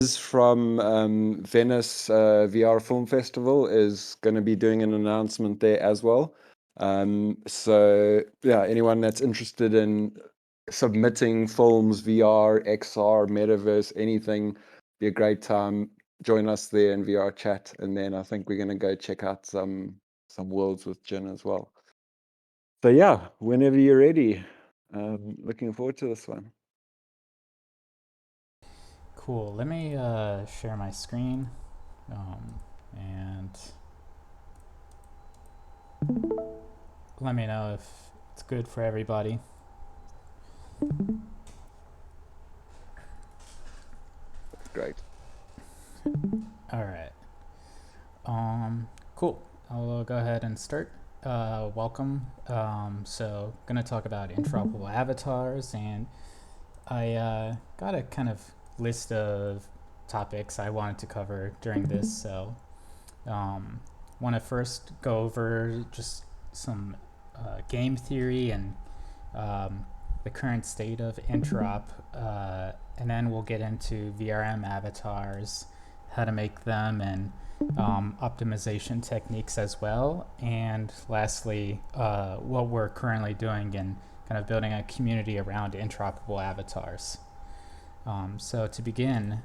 from Venice VR Film Festival is going to be doing an announcement there as well. So yeah, anyone that's interested in submitting films, VR, XR, Metaverse, anything, be a great time. Join us there in VR chat, and then I think we're going to go check out some worlds with Jin as well. So yeah, whenever you're ready, looking forward to this one. Cool. Let me share my screen, and let me know if it's good for everybody. Great. All right. Cool. I'll go ahead and start. Welcome. So, gonna talk about interoperable avatars, and I got a kind of list of topics I wanted to cover during this. So, want to first go over just some game theory and the current state of Interop, and then we'll get into VRM avatars, how to make them, and optimization techniques as well. And lastly, what we're currently doing in kind of building a community around interoperable avatars. So to begin,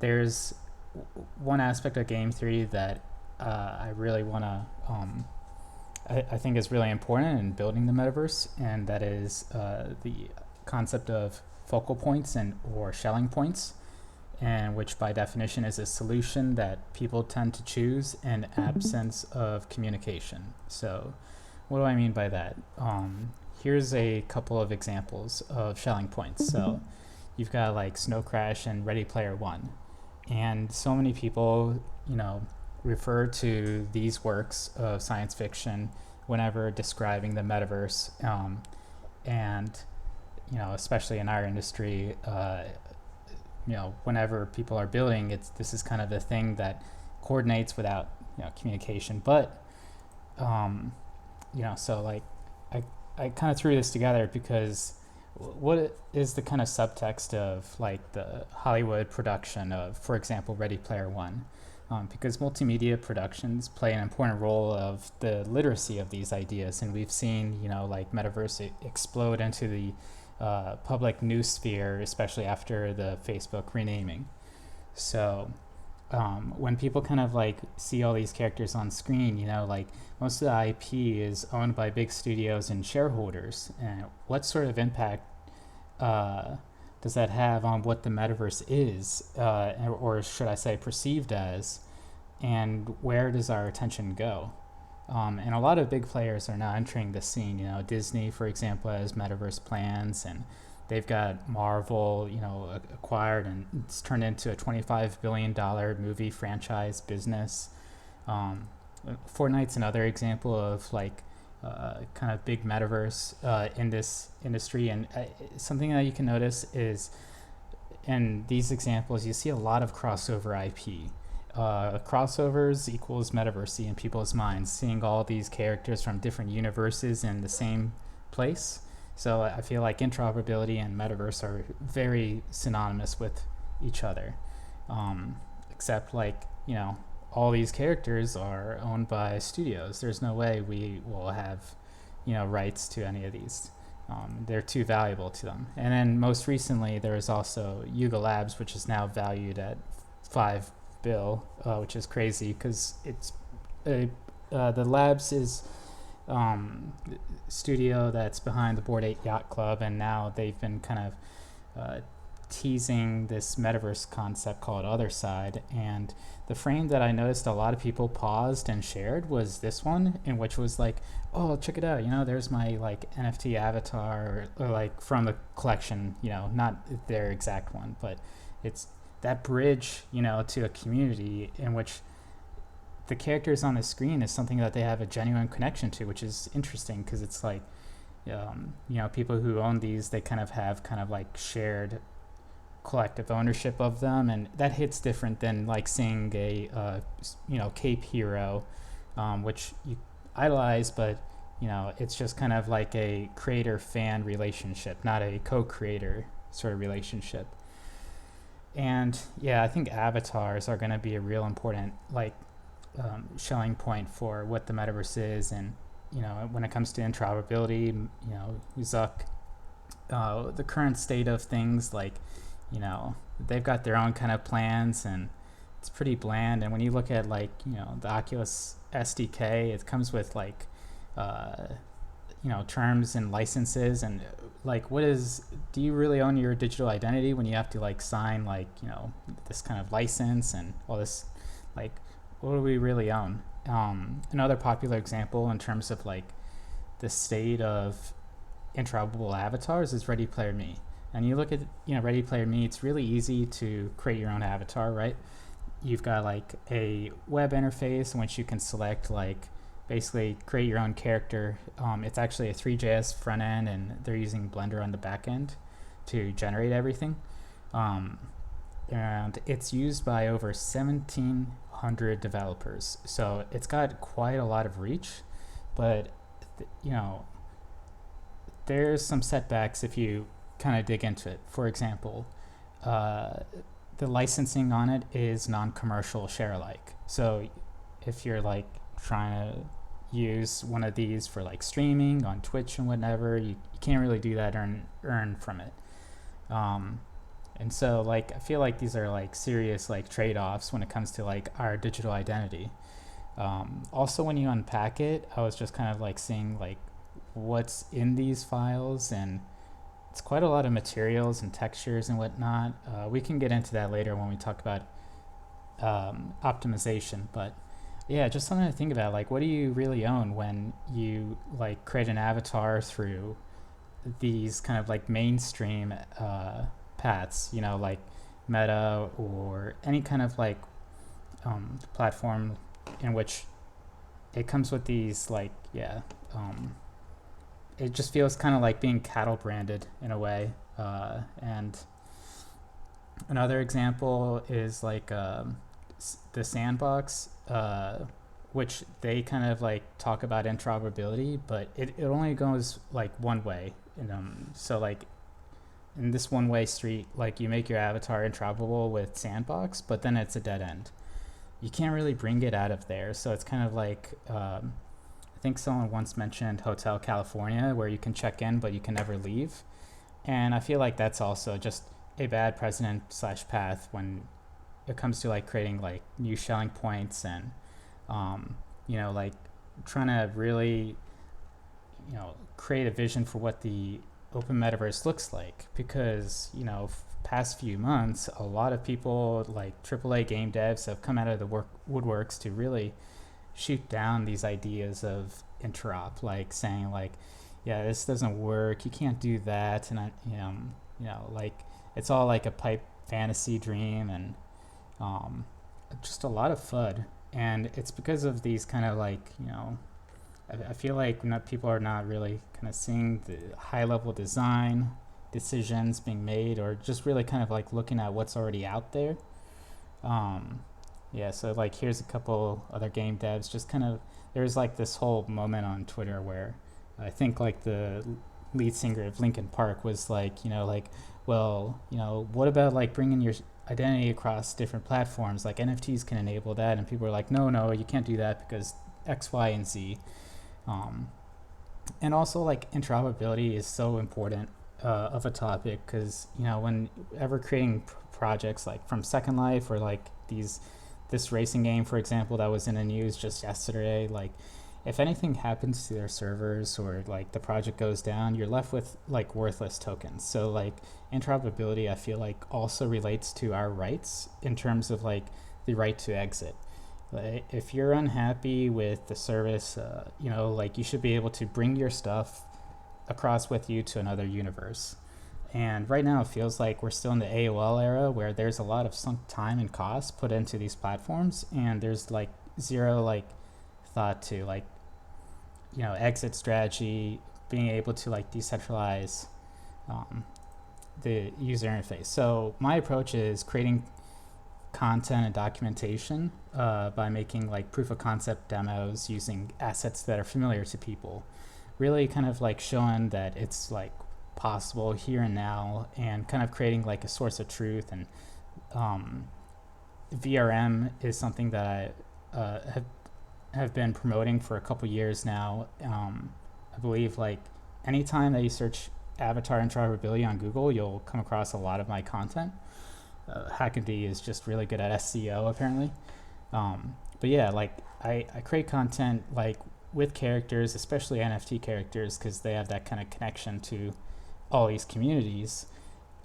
there's one aspect of game theory that I really want to I think is really important in building the metaverse, and that is the concept of focal points and or schelling points, and which by definition is a solution that people tend to choose in absence of communication. So what do I mean by that? Here's a couple of examples of schelling points. So you've got like Snow Crash and Ready Player One, and so many people, refer to these works of science fiction whenever describing the metaverse, and especially in our industry, whenever people are building, this is kind of the thing that coordinates without communication. But so like I kind of threw this together because what is the kind of subtext of like the Hollywood production of, for example, Ready Player One? Because multimedia productions play an important role of the literacy of these ideas, and we've seen like metaverse explode into the public news sphere, especially after the Facebook renaming. So when people kind of like see all these characters on screen, like most of the IP is owned by big studios and shareholders. And what sort of impact does that have on what the metaverse is, or should I say perceived as, and where does our attention go? And a lot of big players are now entering the scene. Disney, for example, has metaverse plans, and they've got Marvel, acquired, and it's turned into a $25 billion movie franchise business. Fortnite's another example of like kind of big metaverse in this industry. And something that you can notice is in these examples, you see a lot of crossover IP. Crossovers equals metaverse in people's minds, seeing all these characters from different universes in the same place. So I feel like interoperability and metaverse are very synonymous with each other, except like all these characters are owned by studios. There's no way we will have rights to any of these. They're too valuable to them. And then most recently there is also Yuga Labs, which is now valued at $5 billion, which is crazy because it's the labs is studio that's behind the Bored Ape Yacht Club, and now they've been kind of teasing this metaverse concept called Other Side. And the frame that I noticed a lot of people paused and shared was this one, in which was like, oh, check it out, there's my like NFT avatar, or like from the collection, not their exact one, but it's that bridge to a community in which the characters on the screen is something that they have a genuine connection to, which is interesting because it's like people who own these, they kind of have kind of like shared collective ownership of them, and that hits different than like seeing a cape hero, which you idolize, but it's just kind of like a creator fan relationship, not a co-creator sort of relationship. And yeah, I think avatars are going to be a real important shelling point for what the metaverse is. And when it comes to interoperability, Zuck, the current state of things, they've got their own kind of plans, and it's pretty bland. And when you look at the Oculus SDK, it comes with uh, terms and licenses, and do you really own your digital identity when you have to sign this kind of license and all this? What do we really own? Another popular example in terms of the state of interoperable avatars is Ready Player Me. And you look at Ready Player Me, it's really easy to create your own avatar, right? You've got a web interface in which you can select basically create your own character. It's actually a 3JS front end, and they're using Blender on the back end to generate everything. And it's used by over 1,700 developers. So it's got quite a lot of reach, but there's some setbacks if you kind of dig into it. For example, the licensing on it is non-commercial share alike. So if you're trying to use one of these for streaming on Twitch and whatever, you can't really do that, earn from it. And so I feel these are serious trade-offs when it comes to our digital identity. Also, when you unpack it, I was just kind of seeing what's in these files, and it's quite a lot of materials and textures and whatnot. We can get into that later when we talk about optimization, but yeah, just something to think about. What do you really own when you create an avatar through these kind of mainstream paths, Meta or any kind of platform in which it comes with these it just feels kind of like being cattle branded in a way. And another example is the sandbox, which they kind of talk about interoperability, but it only goes one way. And so in this one way street, you make your avatar interoperable with sandbox, but then it's a dead end. You can't really bring it out of there. So it's kind of I think someone once mentioned Hotel California, where you can check in, but you can never leave. And I feel that's also just a bad precedent / path when it comes to creating new shelling points and, trying to really, create a vision for what the open metaverse looks like. Because, past few months, a lot of people AAA game devs have come out of the woodworks to really shoot down these ideas of interop, saying yeah, this doesn't work, you can't do that, and it's all a pipe fantasy dream, and just a lot of FUD. And it's because of these kind of I feel people are not really kind of seeing the high level design decisions being made, or just really kind of looking at what's already out there. Yeah, so here's a couple other game devs. Just kind of, there's this whole moment on Twitter where I think the lead singer of Linkin Park was well, what about bringing your identity across different platforms? NFTs can enable that, and people are no, you can't do that because X, Y, and Z. And also interoperability is so important of a topic, because whenever creating projects from Second Life or this racing game, for example, that was in the news just yesterday, if anything happens to their servers or the project goes down, you're left with worthless tokens. So interoperability, I feel also relates to our rights in terms of the right to exit. If you're unhappy with the service, you should be able to bring your stuff across with you to another universe. And right now it feels we're still in the AOL era, where there's a lot of sunk time and cost put into these platforms, and there's zero thought to exit strategy, being able to decentralize the user interface. So my approach is creating content and documentation by making proof of concept demos using assets that are familiar to people, really kind of showing that it's possible here and now, and kind of creating a source of truth and VRM is something that I have been promoting for a couple years now. I believe like anytime that you search avatar interoperability on Google, you'll come across a lot of my content. Hackaday is just really good at SEO apparently. But yeah, like I create content like with characters, especially NFT characters, because they have that kind of connection to all these communities.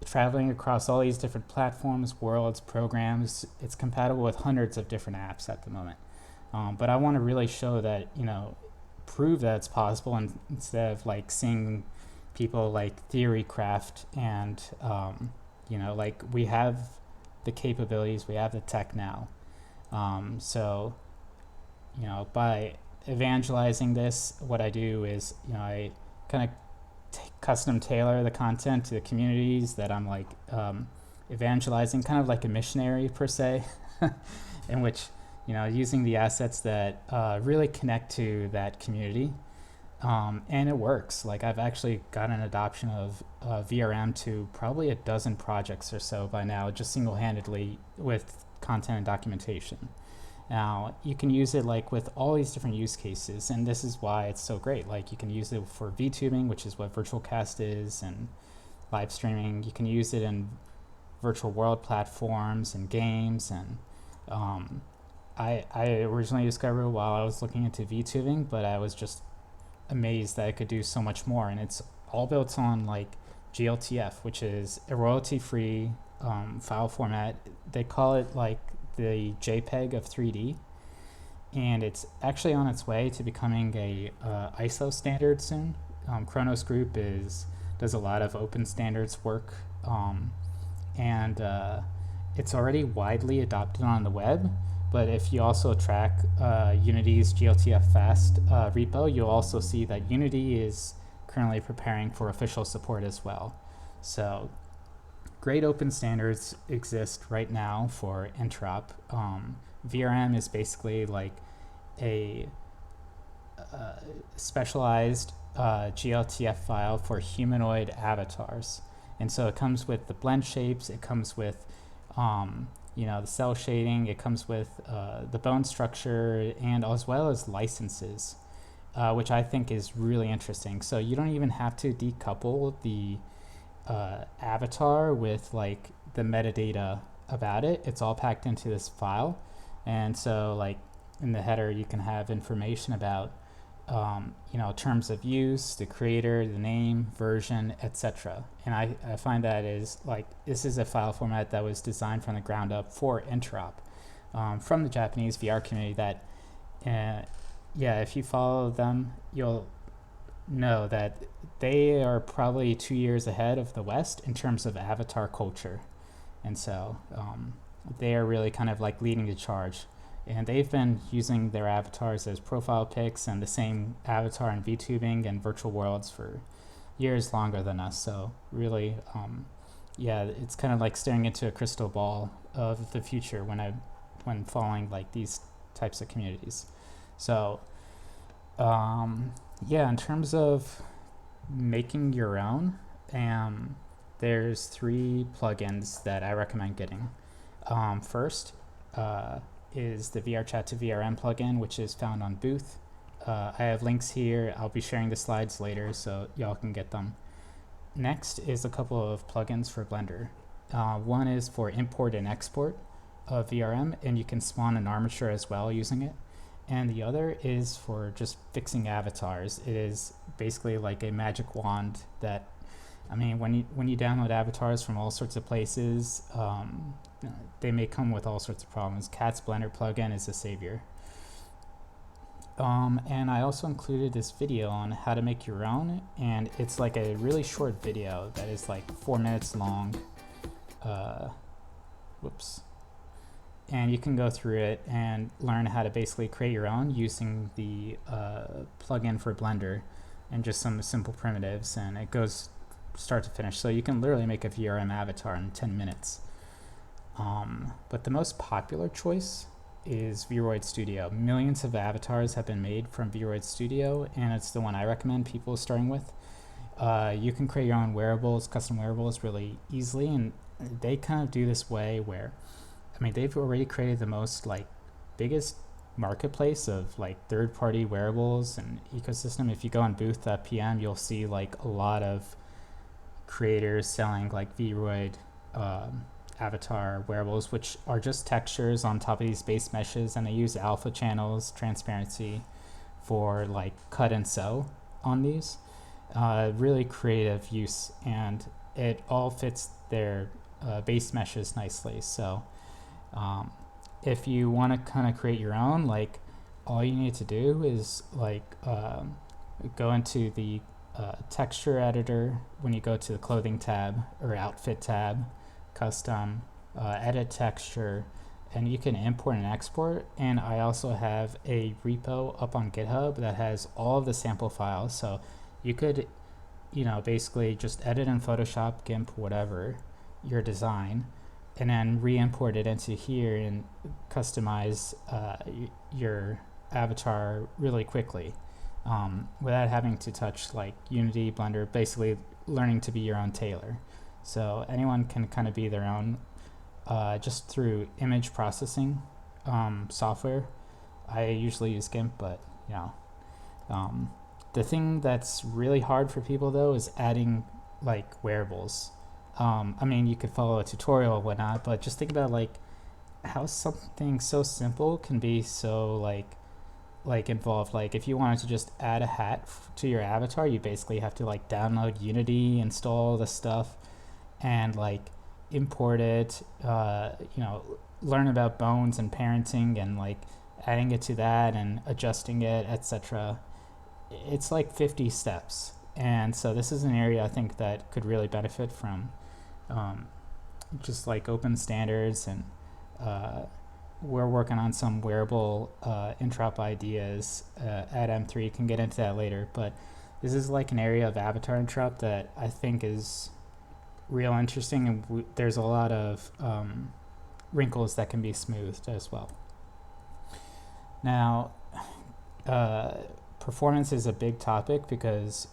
Traveling across all these different platforms, worlds, programs, it's compatible with hundreds of different apps at the moment. But I want to really show that, prove that it's possible, and instead of like seeing people like theory craft and, like we have the capabilities, we have the tech now. So, by evangelizing this, what I do is, I kind of custom tailor the content to the communities that I'm like evangelizing, kind of like a missionary per se, in which using the assets that really connect to that community, and it works. Like I've actually gotten an adoption of VRM to probably a dozen projects or so by now, just single-handedly with content and documentation. Now, you can use it like with all these different use cases, and this is why it's so great. Like you can use it for VTubing, which is what virtual cast is, and live streaming. You can use it in virtual world platforms and games. And I originally discovered it while I was looking into VTubing, but I was just amazed that I could do so much more. And it's all built on like GLTF, which is a royalty-free file format. They call it like the JPEG of 3D, and it's actually on its way to becoming a ISO standard soon. Kronos Group does a lot of open standards work, and it's already widely adopted on the web. But if you also track Unity's GLTF Fast repo, you'll also see that Unity is currently preparing for official support as well. So great open standards exist right now for Interop. VRM is basically like a specialized GLTF file for humanoid avatars. And so it comes with the blend shapes, it comes with the cell shading, it comes with the bone structure, and as well as licenses, which I think is really interesting. So you don't even have to decouple the avatar with like the metadata about it. It's all packed into this file. And so like in the header, you can have information about terms of use, the creator, the name, version, etc. And I find that is like, this is a file format that was designed from the ground up for Interop, from the Japanese VR community that, if you follow them, you'll know that they are probably 2 years ahead of the West in terms of avatar culture. And so they are really kind of like leading the charge. And they've been using their avatars as profile pics and the same avatar in VTubing and virtual worlds for years longer than us. So really, it's kind of like staring into a crystal ball of the future when following like these types of communities. So in terms of making your own, there's 3 plugins that I recommend getting. First is the VRChat to VRM plugin, which is found on Booth. I have links here. I'll be sharing the slides later so y'all can get them. Next is a couple of plugins for Blender. One is for import and export of VRM, and you can spawn an armature as well using it. And the other is for just fixing avatars. It is basically like a magic wand that, when you download avatars from all sorts of places, they may come with all sorts of problems. Cat's Blender plugin is a savior. And I also included this video on how to make your own, and it's like a really short video that is like 4 minutes long. And you can go through it and learn how to basically create your own using the plugin for Blender and just some simple primitives, and it goes start to finish. So you can literally make a VRM avatar in 10 minutes. But the most popular choice is Vroid Studio. Millions of avatars have been made from Vroid Studio, and it's the one I recommend people starting with. You can create your own wearables, custom wearables really easily, and they kind of do this way where, I mean, they've already created the most like biggest marketplace of like third-party wearables and ecosystem. If you go on booth.pm, you'll see like a lot of creators selling like Vroid avatar wearables, which are just textures on top of these base meshes, and they use alpha channels transparency for like cut and sew on these. Really creative use, and it all fits their base meshes nicely. So if you want to kind of create your own, like all you need to do is like go into the texture editor when you go to the clothing tab or outfit tab, custom, edit texture, and you can import and export. And I also have a repo up on GitHub that has all of the sample files. So you could, basically just edit in Photoshop, GIMP, whatever, your design, and then re-import it into here and customize your avatar really quickly without having to touch like Unity, Blender, basically learning to be your own tailor. So anyone can kind of be their own just through image processing software. I usually use GIMP, but the thing that's really hard for people though is adding like wearables. I mean, you could follow a tutorial and whatnot, but just think about like how something so simple can be so like involved. Like if you wanted to just add a hat to your avatar, you basically have to like download Unity, install the stuff, and like import it. Learn about bones and parenting, and like adding it to that and adjusting it, etc. It's like 50 steps, and so this is an area I think that could really benefit from just like open standards, and we're working on some wearable Interop ideas at M3. Can get into that later, but this is like an area of avatar Interop that I think is real interesting, and there's a lot of wrinkles that can be smoothed as well. Now, performance is a big topic because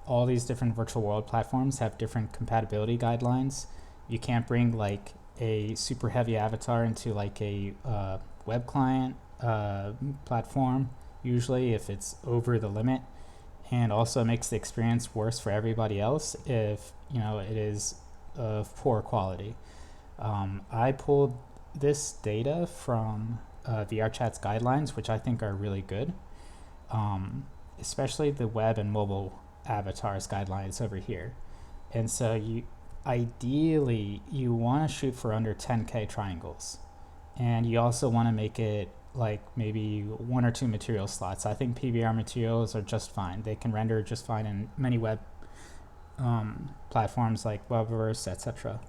all these different virtual world platforms have different compatibility guidelines. You can't bring like a super heavy avatar into like a web client platform usually if it's over the limit, and also makes the experience worse for everybody else if it is of poor quality. I pulled this data from VRChat's guidelines, which I think are really good. Especially the web and mobile avatars guidelines over here. And so ideally you want to shoot for under 10K triangles, and you also want to make it like maybe 1 or 2 material slots. I think PBR materials are just fine. They can render just fine in many web platforms like Metaverse, etc.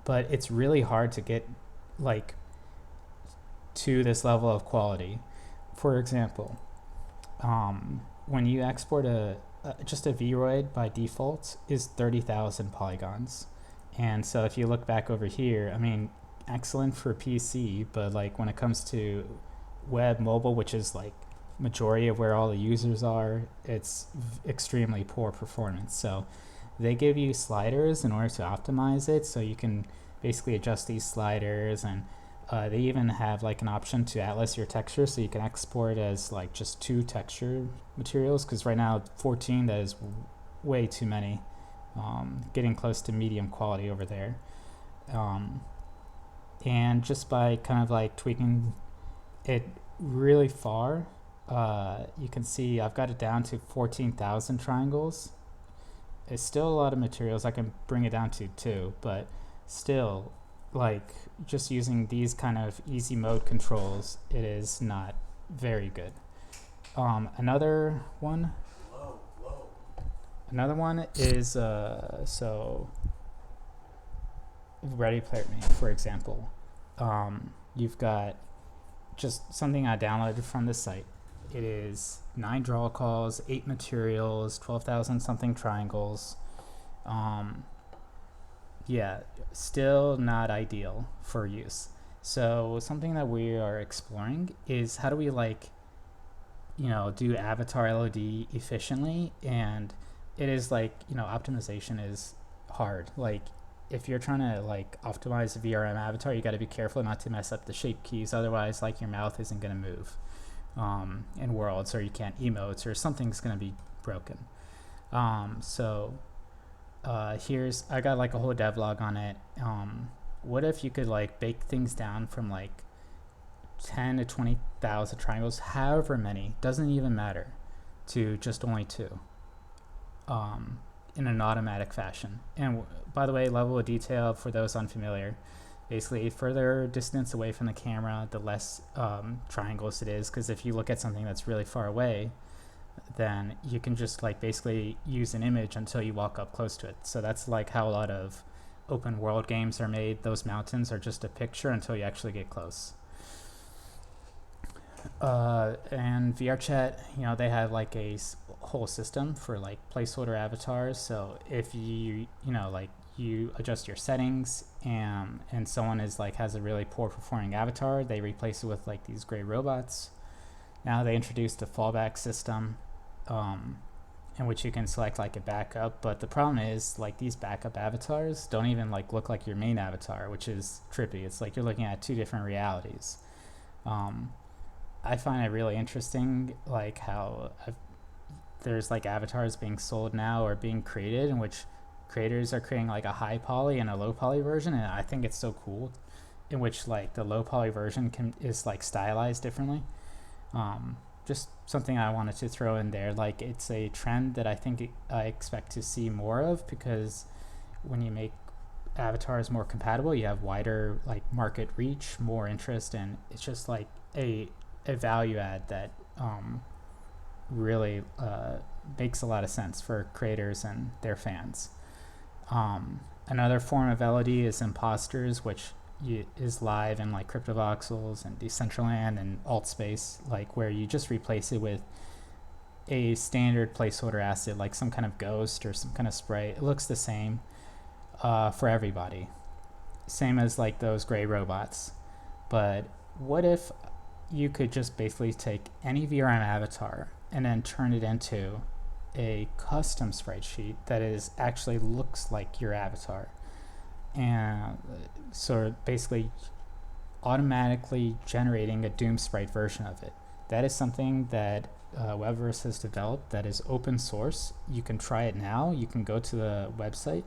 But it's really hard to get like to this level of quality. For example, when you export just a Vroid by default is 30,000 polygons. And so if you look back over here, I mean, excellent for PC, but like when it comes to web mobile, which is like majority of where all the users are, it's extremely poor performance. So they give you sliders in order to optimize it. So you can basically adjust these sliders, and they even have like an option to atlas your texture, so you can export as like just 2 texture materials, because right now 14, that is way too many. Getting close to medium quality over there. And just by kind of like tweaking it really far, you can see I've got it down to 14,000 triangles. It's still a lot of materials. I can bring it down to 2, but still, like just using these kind of easy mode controls, it is not very good. Another one is so Ready Player Me, for example. You've got just something I downloaded from the site. It is 9 draw calls, 8 materials, 12,000 something triangles. Yeah, still not ideal for use. So something that we are exploring is how do we do avatar LOD efficiently, and it is optimization is hard. Like if you're trying to like optimize a VRM avatar, you got to be careful not to mess up the shape keys. Otherwise, like your mouth isn't going to move in worlds, or you can't emotes, or something's going to be broken. So here's I got like a whole devlog on it. What if you could like bake things down from like 10 to 20,000 triangles, however many, doesn't even matter, to just only two, in an automatic fashion. And by the way, level of detail for those unfamiliar, basically further distance away from the camera, the less triangles it is, because if you look at something that's really far away, then you can just like basically use an image until you walk up close to it. So that's like how a lot of open world games are made. Those mountains are just a picture until you actually get close. And VRChat, they have like a whole system for like placeholder avatars. So if you like you adjust your settings, and someone is like has a really poor performing avatar, they replace it with like these gray robots. Now they introduced a fallback system, in which you can select like a backup. But the problem is like these backup avatars don't even like look like your main avatar, which is trippy. It's like you're looking at two different realities. I find it really interesting, like how there's like avatars being sold now or being created in which creators are creating like a high poly and a low poly version, and I think it's so cool. In which like the low poly version is like stylized differently. Just something I wanted to throw in there. Like it's a trend that I expect to see more of, because when you make avatars more compatible, you have wider like market reach, more interest, and it's just like a value add that really makes a lot of sense for creators and their fans. Another form of LED is imposters, which is live in like CryptoVoxels and Decentraland and AltSpace, like where you just replace it with a standard placeholder asset, like some kind of ghost or some kind of spray. It looks the same for everybody, same as like those gray robots. But what if you could just basically take any VRM avatar and then turn it into a custom sprite sheet that is actually looks like your avatar, and so basically automatically generating a Doom sprite version of it. That is something that Webverse has developed that is open source. You can try it now. You can go to the website,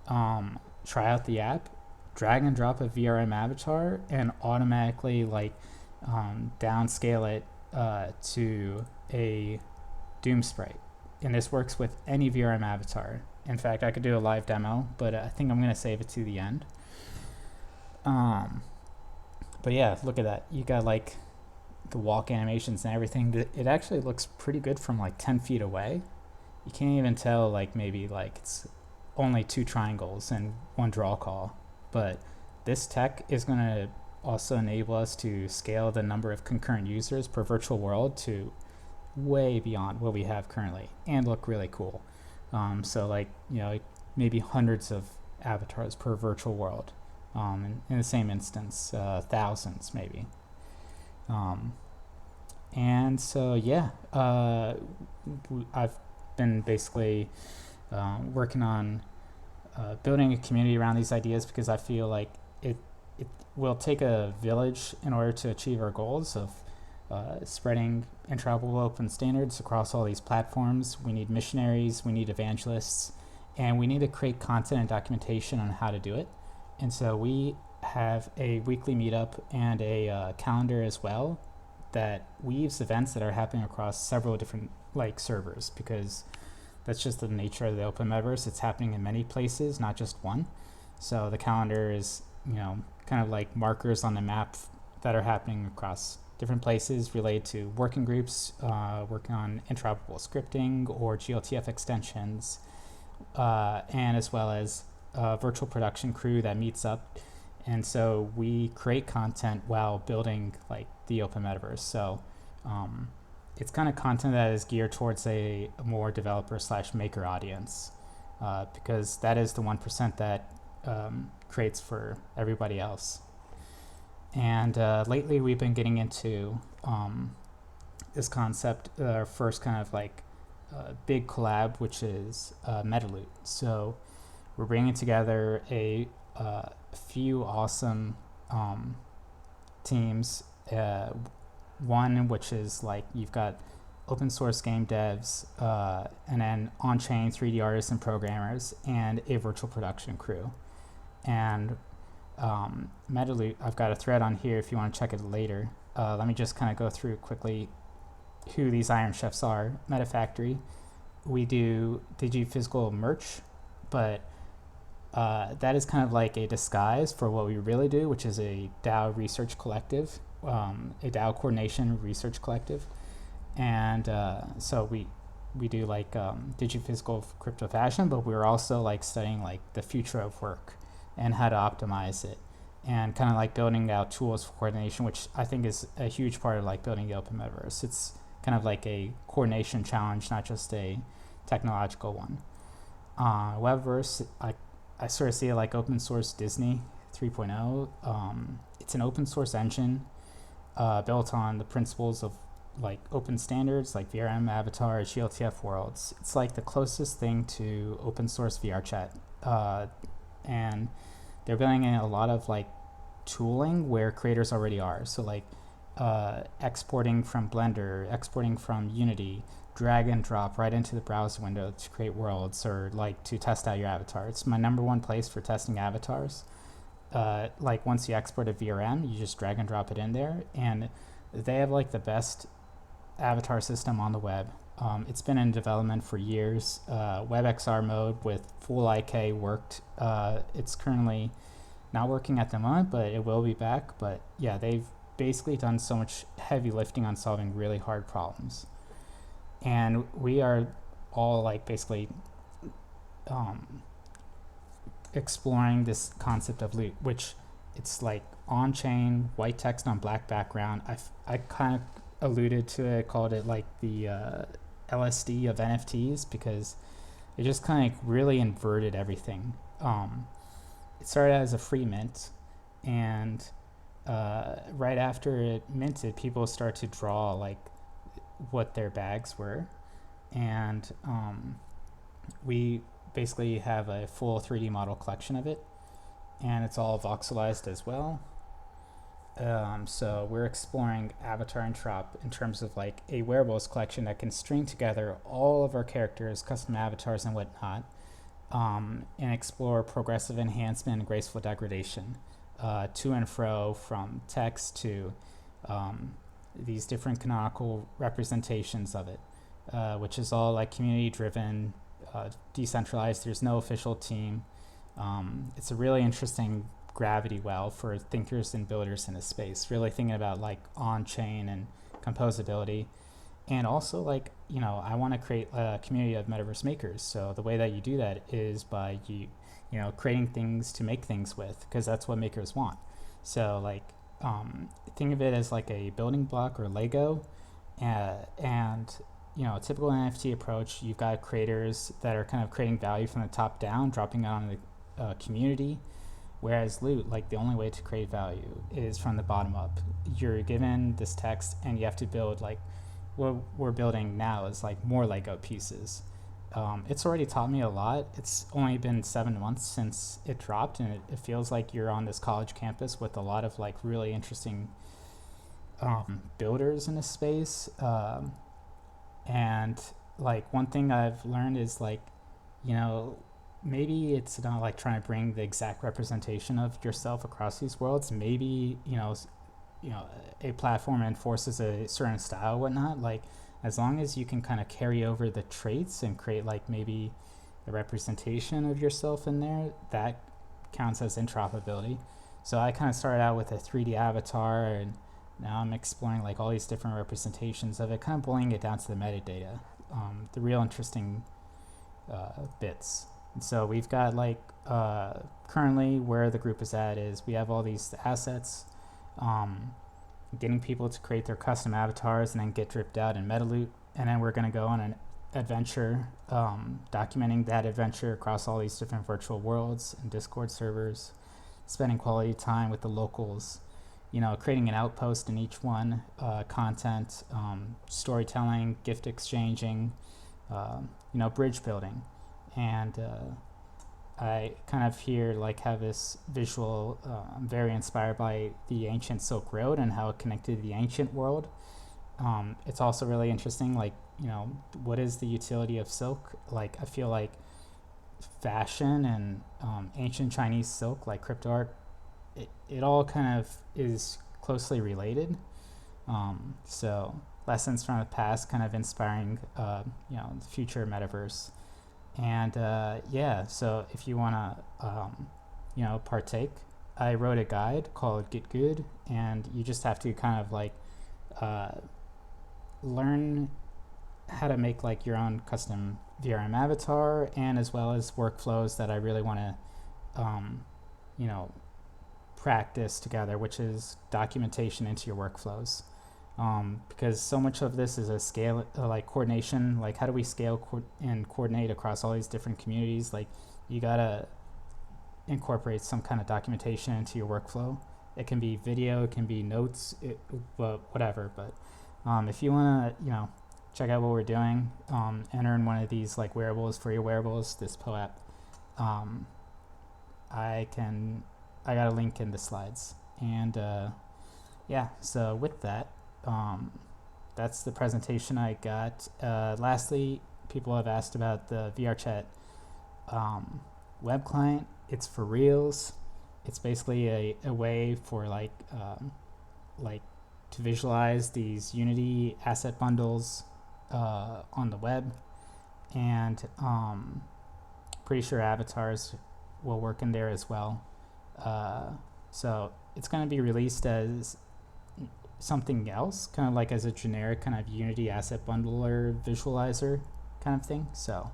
try out the app, drag and drop a VRM avatar, and automatically like downscale it to a Doom sprite. And this works with any VRM avatar. In fact, I could do a live demo, but I think I'm going to save it to the end. But yeah, look at that. You got like the walk animations and everything. It actually looks pretty good from like 10 feet away. You can't even tell like maybe like it's only two triangles and one draw call. But this tech is going to also enable us to scale the number of concurrent users per virtual world to way beyond what we have currently, and look really cool. So like maybe hundreds of avatars per virtual world, in the same instance, thousands maybe. And so yeah, I've been basically working on building a community around these ideas, because I feel like it will take a village in order to achieve our goals of spreading interoperable open standards across all these platforms. We need missionaries, we need evangelists, and we need to create content and documentation on how to do it. And so we have a weekly meetup and a calendar as well that weaves events that are happening across several different like servers, because that's just the nature of the open metaverse. It's happening in many places, not just one. So the calendar is kind of like markers on the map that are happening across different places related to working groups working on interoperable scripting or GLTF extensions, and as well as a virtual production crew that meets up. And so we create content while building like the open metaverse. So it's kind of content that is geared towards a more developer / maker audience, because that is the 1% that creates for everybody else. And lately we've been getting into this concept, our first kind of like big collab, which is MetaLoot. So we're bringing together a few awesome teams. One which is like you've got open source game devs, and then on-chain 3D artists and programmers, and a virtual production crew. And Metaloot, I've got a thread on here if you want to check it later. Let me just kind of go through quickly who these Iron Chefs are. Metafactory, we do digi-physical merch, but that is kind of like a disguise for what we really do, which is a DAO research collective, a DAO coordination research collective. And so we do like digi-physical crypto fashion, but we're also like studying like the future of work and how to optimize it, and kind of like building out tools for coordination, which I think is a huge part of like building the open metaverse. It's kind of like a coordination challenge, not just a technological one. Webverse, I sort of see it like open source Disney 3.0. It's an open source engine built on the principles of like open standards like VRM, Avatar, GLTF worlds. It's like the closest thing to open source VR chat. And they're building in a lot of like tooling where creators already are. So like exporting from Blender, exporting from Unity, drag and drop right into the browser window to create worlds, or like to test out your avatar. It's my number one place for testing avatars. Like once you export a VRM, you just drag and drop it in there, and they have like the best avatar system on the web. It's been in development for years. WebXR mode with full IK worked. It's currently not working at the moment, but it will be back. But yeah, they've basically done so much heavy lifting on solving really hard problems. And we are all like basically exploring this concept of loot, which it's like on-chain, white text on black background. I kind of alluded to it, called it like the LSD of NFTs, because it just kind of really inverted everything. It started as a free mint, and right after it minted, people start to draw like what their bags were, and we basically have a full 3D model collection of it, and it's all voxelized as well. So we're exploring Avatar Interop in terms of like a wearables collection that can string together all of our characters, custom avatars and whatnot, and explore progressive enhancement and graceful degradation, to and fro from text to these different canonical representations of it, which is all like community driven, decentralized. There's no official team. It's a really interesting gravity well for thinkers and builders in this space, really thinking about like on-chain and composability. And also like, I want to create a community of metaverse makers. So the way that you do that is by creating things to make things with, because that's what makers want. So like, think of it as like a building block or Lego, and a typical NFT approach, you've got creators that are kind of creating value from the top down, dropping it on the community. Whereas loot, like the only way to create value is from the bottom up. You're given this text and you have to build like what we're building now is like more Lego pieces. It's already taught me a lot. It's only been 7 months since it dropped, and it feels like you're on this college campus with a lot of like really interesting builders in this space. And like one thing I've learned is like, maybe it's not like trying to bring the exact representation of yourself across these worlds. Maybe a platform enforces a certain style, whatnot. Like as long as you can kind of carry over the traits and create like maybe a representation of yourself in there, that counts as interoperability. So I kind of started out with a 3D avatar, and now I'm exploring like all these different representations of it, kind of boiling it down to the metadata, the real interesting bits. And so we've got like currently where the group is at is we have all these assets, getting people to create their custom avatars and then get dripped out in Metaloot, and then we're going to go on an adventure, documenting that adventure across all these different virtual worlds and Discord servers, spending quality time with the locals, creating an outpost in each one, content, storytelling, gift exchanging, bridge building. And I kind of here like have this visual. I'm very inspired by the ancient Silk Road and how it connected the ancient world. It's also really interesting, like, what is the utility of silk? Like, I feel like fashion and ancient Chinese silk, like crypto art, it all kind of is closely related. So lessons from the past, kind of inspiring, the future metaverse. And yeah, so if you want to, partake, I wrote a guide called Get Good, and you just have to kind of like uh, learn how to make like your own custom VRM avatar, and as well as workflows that I really want to, you know, practice together, which is documentation into your workflows. Because so much of this is a scale, like coordination, like how do we scale and coordinate across all these different communities? Like you gotta incorporate some kind of documentation into your workflow. It can be video, it can be notes, whatever. But if you wanna, check out what we're doing, and earn one of these like wearables for your wearables, this POAP, um, I got a link in the slides. And yeah, so with that, that's the presentation I got. Lastly, people have asked about the VRChat web client. It's for reals. It's basically a way for like to visualize these Unity asset bundles on the web, and pretty sure avatars will work in there as well. So it's going to be released as something else, kind of like as a generic kind of Unity asset bundler visualizer kind of thing. So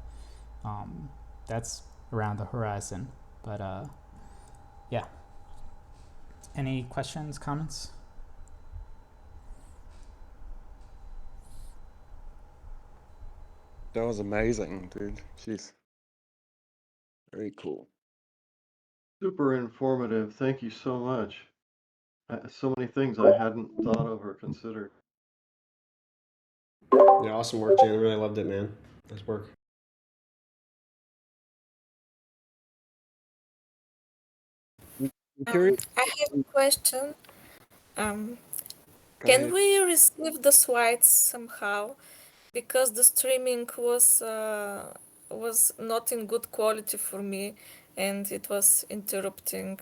that's around the horizon. But yeah. Any questions, comments? That was amazing, dude. Jeez. Very cool. Super informative. Thank you so much. So many things I hadn't thought of or considered. Yeah, awesome work, Jan. I really loved it, man. Nice work. I have a question. Can we receive the slides somehow? Because the streaming was not in good quality for me, and it was interrupting